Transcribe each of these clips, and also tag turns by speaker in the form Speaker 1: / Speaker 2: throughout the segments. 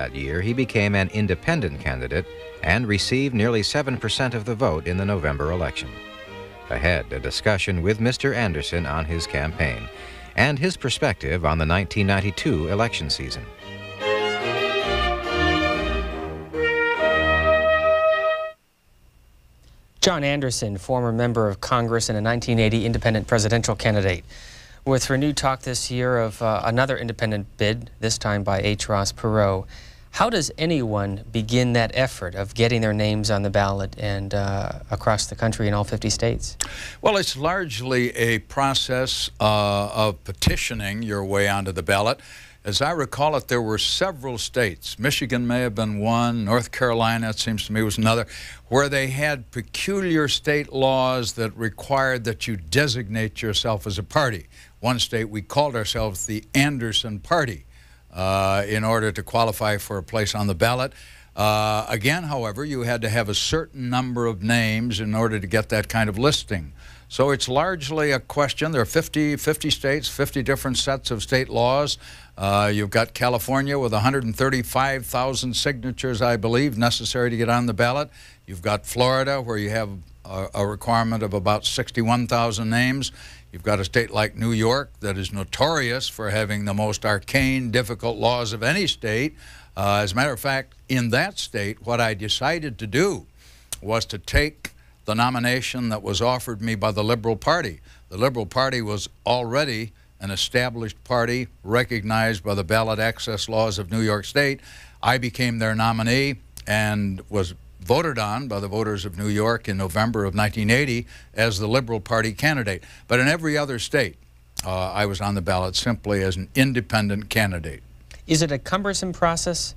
Speaker 1: That year, he became an independent candidate and received nearly 7% of the vote in the November election. Ahead, a discussion with Mr. Anderson on his campaign and his perspective on the 1992 election season.
Speaker 2: John Anderson, former member of Congress and a 1980 independent presidential candidate. With renewed talk this year of another independent bid, this time by H. Ross Perot, how does anyone begin that effort of getting their names on the ballot and across the country in all 50 states?
Speaker 3: Well, it's largely a process of petitioning your way onto the ballot. As I recall it, there were several states, Michigan may have been one, North Carolina, it seems to me, was another, where they had peculiar state laws that required that you designate yourself as a party. One state, we called ourselves the Anderson Party in order to qualify for a place on the ballot. Again, however, you had to have a certain number of names in order to get that kind of listing. So it's largely a question. There are 50 states, 50 different sets of state laws. You've got California with 135,000 signatures, I believe, necessary to get on the ballot. You've got Florida, where you have a requirement of about 61,000 names. You've got a state like New York that is notorious for having the most arcane, difficult laws of any state. As a matter of fact, in that state, what I decided to do was to take the nomination that was offered me by the Liberal Party. The Liberal Party was already an established party recognized by the ballot access laws of New York State. I became their nominee and was voted on by the voters of New York in November of 1980 as the Liberal Party candidate. But in every other state, I was on the ballot simply as an independent candidate.
Speaker 2: Is it a cumbersome process?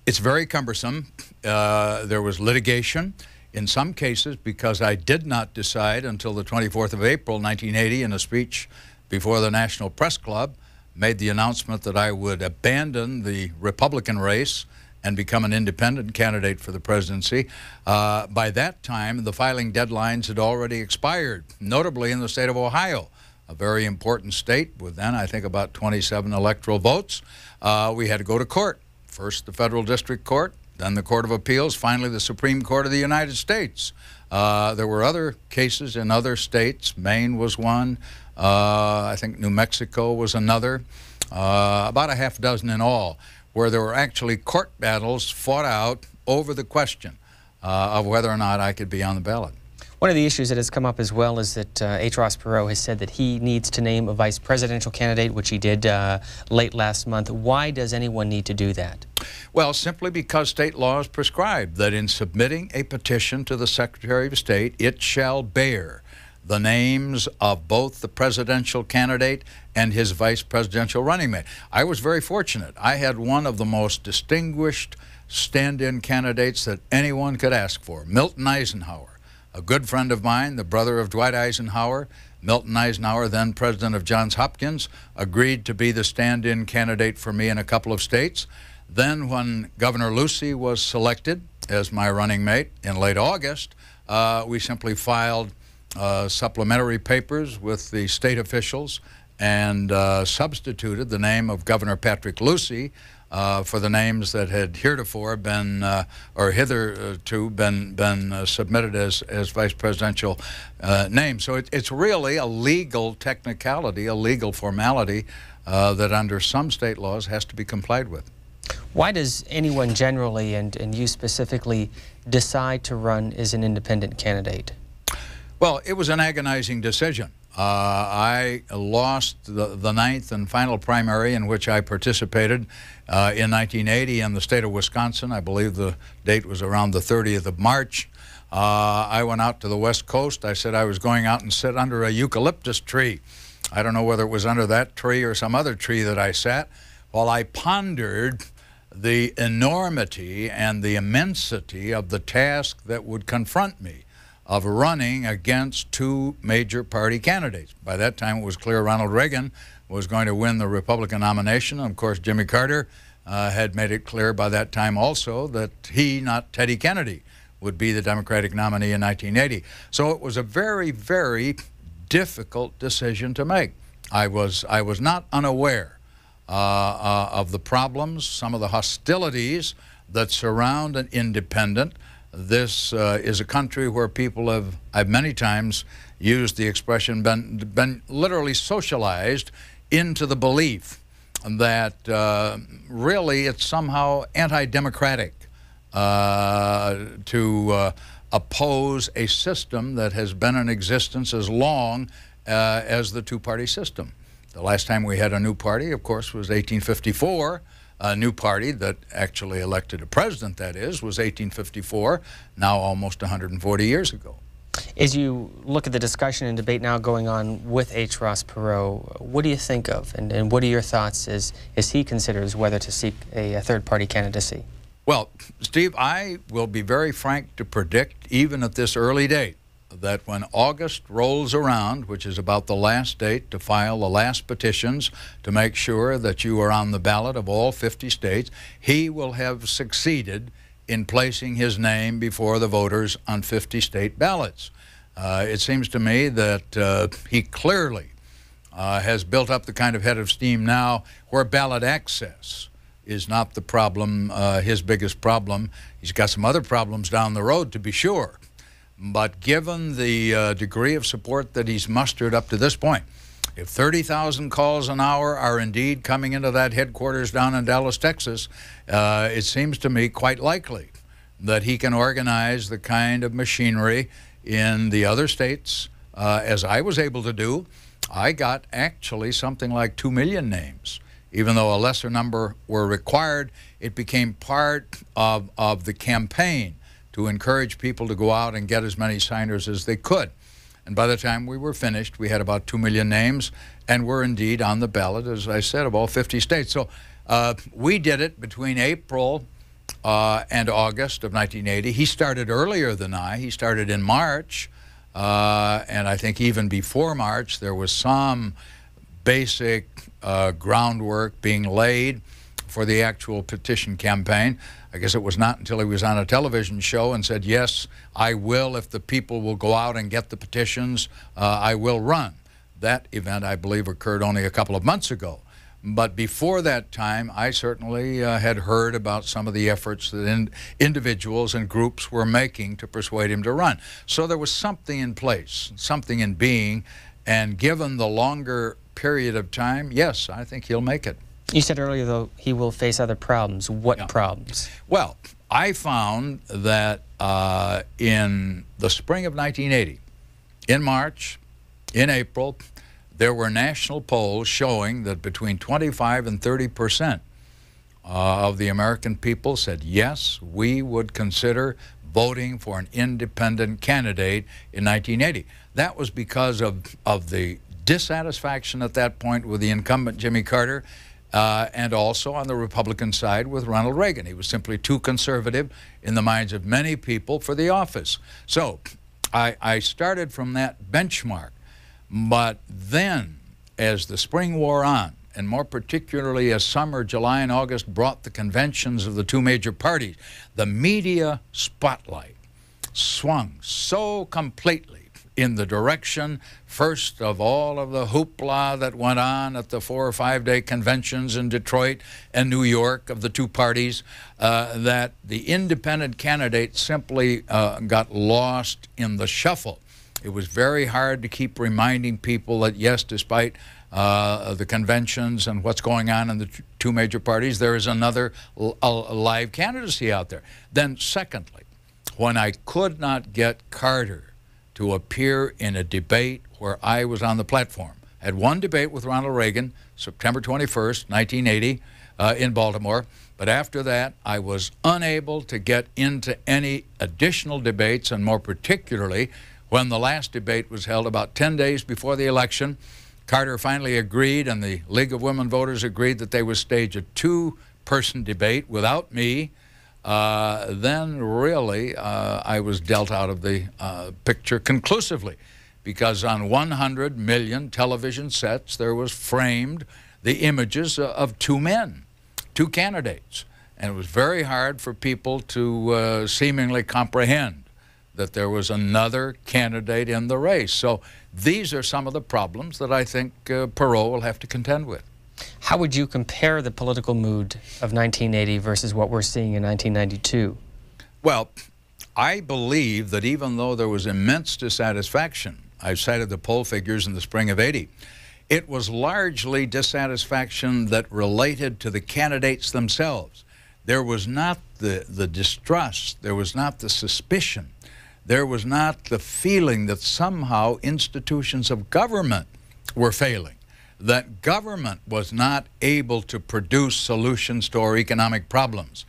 Speaker 3: It's very cumbersome. There was litigation. In some cases, because I did not decide until the 24th of April, 1980, in a speech before the National Press Club, made the announcement that I would abandon the Republican race and become an independent candidate for the presidency. By that time, the filing deadlines had already expired, notably in the state of Ohio, a very important state with then, I think, about 27 electoral votes. We had to go to court, first the Federal District Court, then the Court of Appeals, finally the Supreme Court of the United States. There were other cases in other states. Maine was one. I think New Mexico was another. About a half dozen in all, where there were actually court battles fought out over the question of whether or not I could be on the ballot.
Speaker 2: One of the issues that has come up as well is that H. Ross Perot has said that he needs to name a vice presidential candidate, which he did late last month. Why does anyone need to do that?
Speaker 3: Well, simply because state laws prescribe that in submitting a petition to the Secretary of State, it shall bear the names of both the presidential candidate and his vice presidential running mate. I was very fortunate. I had one of the most distinguished stand-in candidates that anyone could ask for, Milton Eisenhower, a good friend of mine, the brother of Dwight Eisenhower. Milton Eisenhower, then president of Johns Hopkins, agreed to be the stand-in candidate for me in a couple of states. Then when Governor Lucey was selected as my running mate in late August, we simply filed supplementary papers with the state officials and substituted the name of Governor Patrick Lucey for the names that had heretofore been, or hitherto been submitted as vice presidential names. So it's really a legal technicality, a legal formality that under some state laws has to be complied with.
Speaker 2: Why does anyone generally, and you specifically, decide to run as an independent candidate?
Speaker 3: Well, it was an agonizing decision. I lost the ninth and final primary in which I participated in 1980 in the state of Wisconsin. I believe the date was around the 30th of March. I went out to the West Coast. I said I was going out and sit under a eucalyptus tree. I don't know whether it was under that tree or some other tree that I sat, while I pondered the enormity and the immensity of the task that would confront me of running against two major party candidates. By that time, it was clear Ronald Reagan was going to win the Republican nomination. Of course, Jimmy Carter had made it clear by that time also that he, not Teddy Kennedy, would be the Democratic nominee in 1980. So it was a very, very difficult decision to make. I was not unaware of the problems, some of the hostilities that surround an independent. This is a country where people have, I've many times used the expression, been literally socialized into the belief that really it's somehow anti-democratic to oppose a system that has been in existence as long as the two-party system. The last time we had a new party, of course, was 1854. A new party that actually elected a president, that is, was 1854, now almost 140 years ago.
Speaker 2: As you look at the discussion and debate now going on with H. Ross Perot, what do you think of, and what are your thoughts as he considers whether to seek a third-party candidacy?
Speaker 3: Well, Steve, I will be very frank to predict, even at this early date, that when August rolls around, which is about the last date to file the last petitions to make sure that you are on the ballot of all 50 states, he will have succeeded in placing his name before the voters on 50 state ballots. It seems to me that he clearly has built up the kind of head of steam now where ballot access is not the problem, his biggest problem. He's got some other problems down the road, to be sure. But given the degree of support that he's mustered up to this point, if 30,000 calls an hour are indeed coming into that headquarters down in Dallas, Texas, it seems to me quite likely that he can organize the kind of machinery in the other states, as I was able to do. I got actually something like 2 million names. Even though a lesser number were required, it became part of the campaign to encourage people to go out and get as many signers as they could. And by the time we were finished, we had about 2 million names, and we're indeed on the ballot, as I said, of all 50 states. So we did it between April and August of 1980. He started earlier than I. He started in March, and I think even before March, there was some basic groundwork being laid for the actual petition campaign. I guess it was not until he was on a television show and said, yes, I will, if the people will go out and get the petitions, I will run. That event, I believe, occurred only a couple of months ago. But before that time, I certainly had heard about some of the efforts that individuals and groups were making to persuade him to run. So there was something in place, something in being, and given the longer period of time, yes, I think he'll make it.
Speaker 2: You said earlier, though, he will face other problems. What problems?
Speaker 3: Well, I found that in the spring of 1980, in March, in April, there were national polls showing that between 25 and 30% of the American people said, yes, we would consider voting for an independent candidate in 1980. That was because of the dissatisfaction at that point with the incumbent Jimmy Carter, and also on the Republican side with Ronald Reagan. He was simply too conservative in the minds of many people for the office. So I started from that benchmark. But then, as the spring wore on, and more particularly as summer, July and August, brought the conventions of the two major parties, the media spotlight swung so completely in the direction, first of all of the hoopla that went on at the 4- or 5-day conventions in Detroit and New York of the two parties, that the independent candidate simply got lost in the shuffle. It was very hard to keep reminding people that, yes, despite the conventions and what's going on in the two major parties, there is another live candidacy out there. Then, secondly, when I could not get Carter to appear in a debate where I was on the platform. I had one debate with Ronald Reagan, September 21st, 1980, in Baltimore. But after that, I was unable to get into any additional debates, and more particularly, when the last debate was held about 10 days before the election, Carter finally agreed, and the League of Women Voters agreed that they would stage a 2-person debate without me. Then really I was dealt out of the picture conclusively, because on 100 million television sets there was framed the images of 2 men, 2 candidates. And it was very hard for people to seemingly comprehend that there was another candidate in the race. So these are some of the problems that I think Perot will have to contend with.
Speaker 2: How would you compare the political mood of 1980 versus what we're seeing in 1992?
Speaker 3: Well, I believe that even though there was immense dissatisfaction, I cited the poll figures in the spring of '80, it was largely dissatisfaction that related to the candidates themselves. There was not the distrust, there was not the suspicion, there was not the feeling that somehow institutions of government were failing, that government was not able to produce solutions to our economic problems.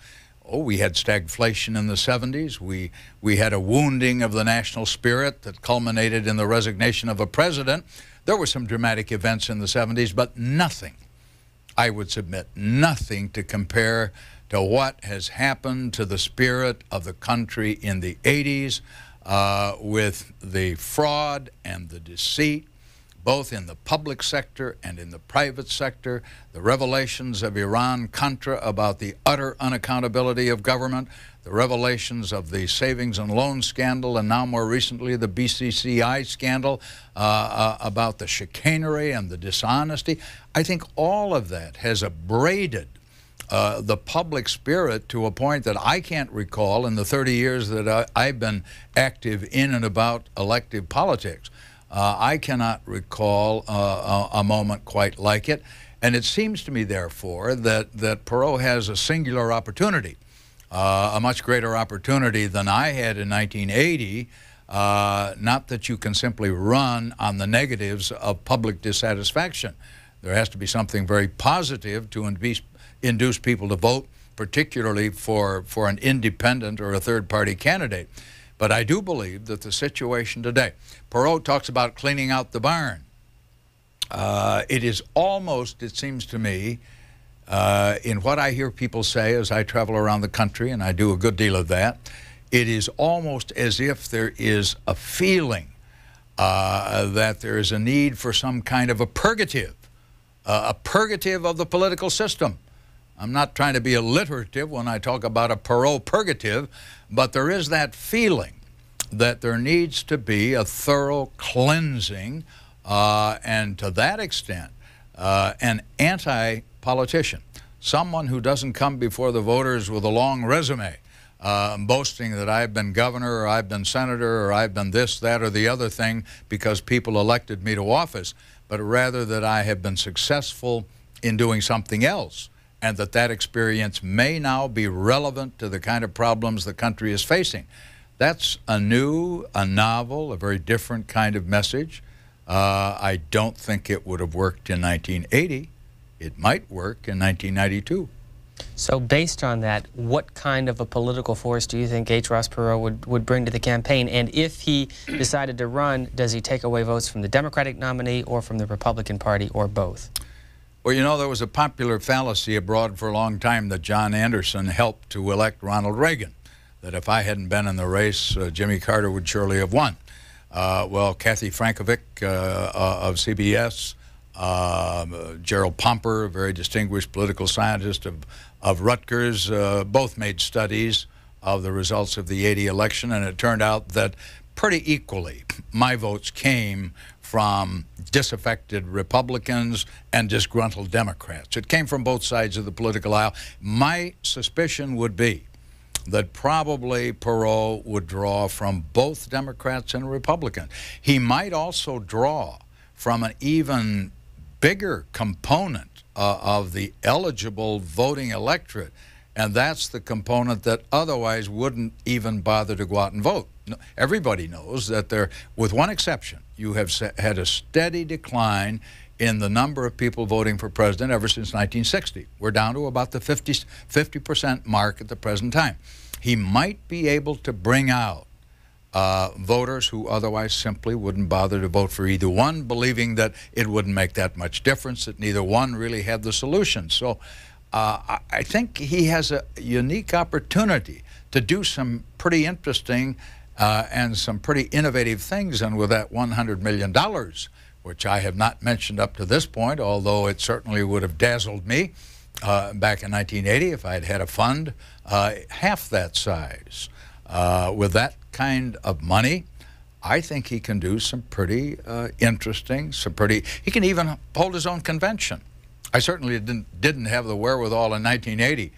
Speaker 3: Oh, we had stagflation in the 70s. We had a wounding of the national spirit that culminated in the resignation of a president. There were some dramatic events in the 70s, but nothing, I would submit, nothing to compare to what has happened to the spirit of the country in the 80s with the fraud and the deceit, both in the public sector and in the private sector, the revelations of Iran-Contra about the utter unaccountability of government, the revelations of the savings and loan scandal, and now more recently the BCCI scandal about the chicanery and the dishonesty. I think all of that has abraded the public spirit to a point that I can't recall in the 30 years that I've been active in and about elective politics. I cannot recall a moment quite like it, and it seems to me, therefore, that Perot has a singular opportunity, a much greater opportunity than I had in 1980. Not that you can simply run on the negatives of public dissatisfaction. There has to be something very positive to induce people to vote, particularly for an independent or a third-party candidate. But I do believe that the situation today, Perot talks about cleaning out the barn. It is almost, it seems to me, in what I hear people say as I travel around the country, and I do a good deal of that, it is almost as if there is a feeling that there is a need for some kind of a purgative of the political system. I'm not trying to be alliterative when I talk about a Perot purgative, but there is that feeling that there needs to be a thorough cleansing, and to that extent, an anti-politician, someone who doesn't come before the voters with a long resume, boasting that I've been governor or I've been senator or I've been this, that, or the other thing because people elected me to office, but rather that I have been successful in doing something else, and that experience may now be relevant to the kind of problems the country is facing. That's a new, a novel, a very different kind of message. I don't think it would have worked in 1980. It might work in 1992.
Speaker 2: So based on that, what kind of a political force do you think H. Ross Perot would bring to the campaign? And if he decided to run, does he take away votes from the Democratic nominee or from the Republican Party, or both?
Speaker 3: Well, you know, there was a popular fallacy abroad for a long time that John Anderson helped to elect Ronald Reagan, that if I hadn't been in the race, Jimmy Carter would surely have won. Well, Kathy Frankovic of CBS, Gerald Pomper, a very distinguished political scientist of Rutgers, both made studies of the results of the '80 election, and it turned out that pretty equally my votes came from disaffected Republicans and disgruntled Democrats. It came from both sides of the political aisle. My suspicion would be that probably Perot would draw from both Democrats and Republicans. He might also draw from an even bigger component of the eligible voting electorate, and that's the component that otherwise wouldn't even bother to go out and vote. Everybody knows that there, with one exception, you have had a steady decline in the number of people voting for president ever since 1960. We're down to about the 50% mark at the present time. He might be able to bring out voters who otherwise simply wouldn't bother to vote for either one, believing that it wouldn't make that much difference, that neither one really had the solution. So I think he has a unique opportunity to do some pretty interesting and some pretty innovative things. And with that $100 million, which I have not mentioned up to this point, although it certainly would have dazzled me back in 1980 if I had had a fund half that size. With that kind of money, I think he can do some pretty interesting, he can even hold his own convention I certainly didn't have the wherewithal in 1980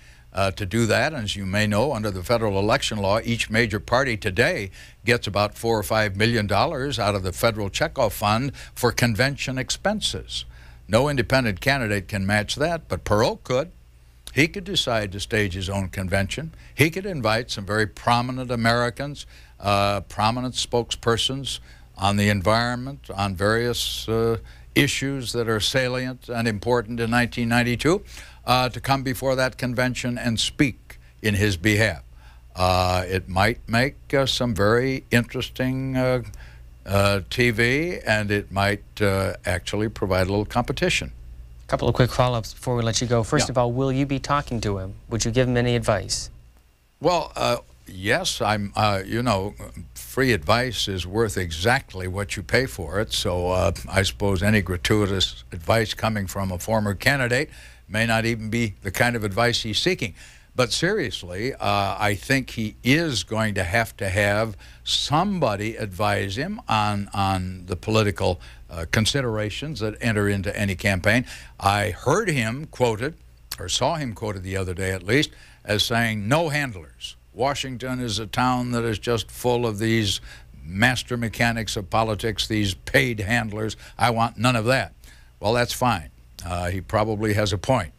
Speaker 3: to do that. And as you may know, under the federal election law, each major party today gets about $4 or $5 million out of the federal checkoff fund for convention expenses. No independent candidate can match that, but Perot could. He could decide to stage his own convention. He could invite some very prominent Americans, prominent spokespersons on the environment, on various issues that are salient and important in 1992, to come before that convention and speak in his behalf. It might make some very interesting TV, and it might actually provide a little competition.
Speaker 2: A couple of quick follow-ups before we let you go. First of all, will you be talking to him? Would you give him any advice?
Speaker 3: Well, yes, you know, free advice is worth exactly what you pay for it. So I suppose any gratuitous advice coming from a former candidate may not even be the kind of advice he's seeking. But seriously, I think he is going to have somebody advise him on the political considerations that enter into any campaign. I heard him quoted, or saw him quoted the other day at least, as saying, no handlers. Washington is a town that is just full of these master mechanics of politics, these paid handlers. I want none of that. Well, that's fine. He probably has a point.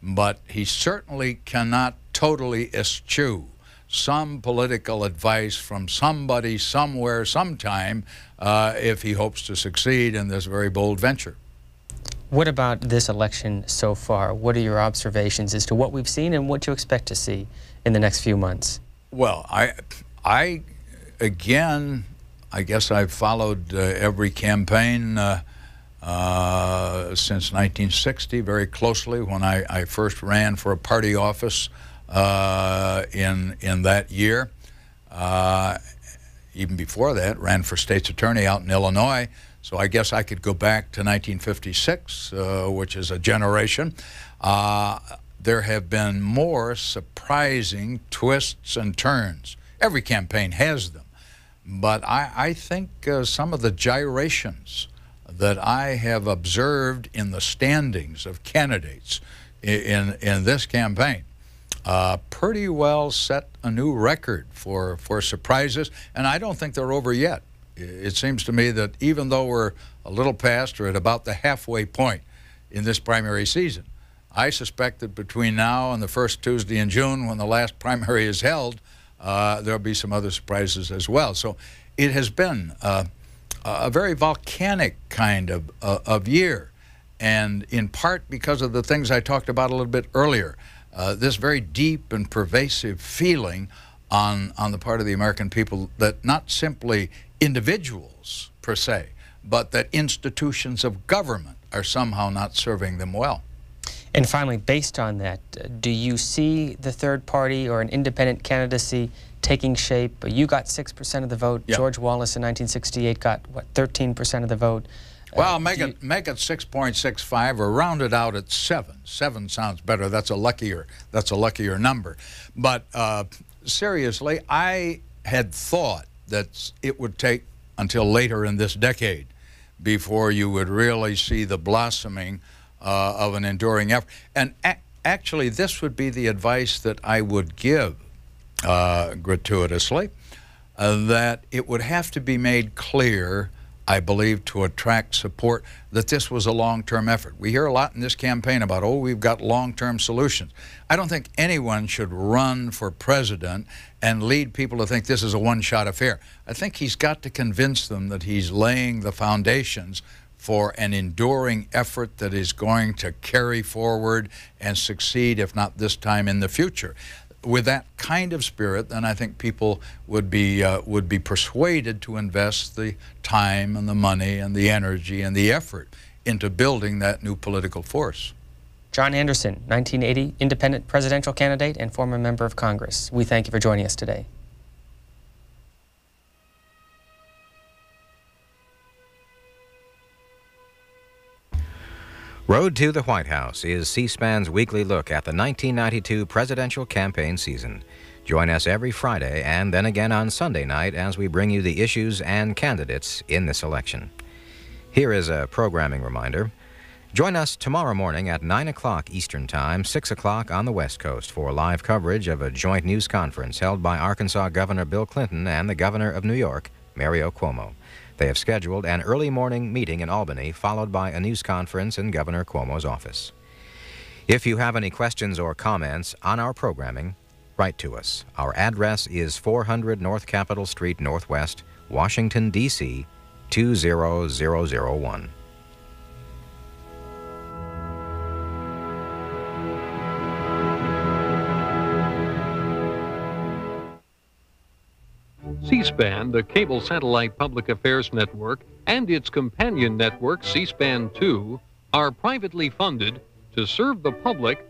Speaker 3: But he certainly cannot totally eschew some political advice from somebody, somewhere, sometime, if he hopes to succeed in this very bold venture.
Speaker 2: What about this election so far? What are your observations as to what we've seen and what you expect to see in the next few months?
Speaker 3: Well, again, I guess I've followed every campaign since 1960 very closely, when I first ran for a party office in that year. Even before that, ran for state's attorney out in Illinois. So I guess I could go back to 1956, which is a generation. There have been more surprising twists and turns. Every campaign has them. But I think some of the gyrations that I have observed in the standings of candidates in this campaign pretty well set a new record for surprises, and I don't think they're over yet. It seems to me that even though we're a little past or at about the halfway point in this primary season, I suspect that between now and the first Tuesday in June, when the last primary is held, there'll be some other surprises as well. So it has been a very volcanic kind of year, and in part because of the things I talked about a little bit earlier, this very deep and pervasive feeling on the part of the American people that not simply individuals per se, but that institutions of government are somehow not serving them well.
Speaker 2: And finally, based on that, do you see the third party or an independent candidacy taking shape? You got 6% of the vote. Yep. George Wallace in 1968 got, what, 13% of the vote?
Speaker 3: Well, make it 6.65 or round it out at 7. 7 sounds better. That's a luckier number. But seriously, I had thought that it would take until later in this decade before you would really see the blossoming of an enduring effort. And actually, this would be the advice that I would give gratuitously, that it would have to be made clear, I believe, to attract support, that this was a long-term effort. We hear a lot in this campaign about, oh, we've got long-term solutions. I don't think anyone should run for president and lead people to think this is a one-shot affair. I think he's got to convince them that he's laying the foundations for an enduring effort that is going to carry forward and succeed, if not this time, in the future. With that kind of spirit, then I think people would be persuaded to invest the time and the money and the energy and the effort into building that new political force.
Speaker 2: John Anderson, 1980 independent presidential candidate and former member of Congress. We thank you for joining us today.
Speaker 1: Road to the White House is C-SPAN's weekly look at the 1992 presidential campaign season. Join us every Friday and then again on Sunday night as we bring you the issues and candidates in this election. Here is a programming reminder. Join us tomorrow morning at 9 o'clock Eastern Time, 6 o'clock on the West Coast for live coverage of a joint news conference held by Arkansas Governor Bill Clinton and the Governor of New York, Mario Cuomo. They have scheduled an early morning meeting in Albany, followed by a news conference in Governor Cuomo's office. If you have any questions or comments on our programming, write to us. Our address is 400 North Capitol Street Northwest, Washington, D.C., 20001.
Speaker 4: C-SPAN, the cable satellite public affairs network, and its companion network, C-SPAN 2, are privately funded to serve the public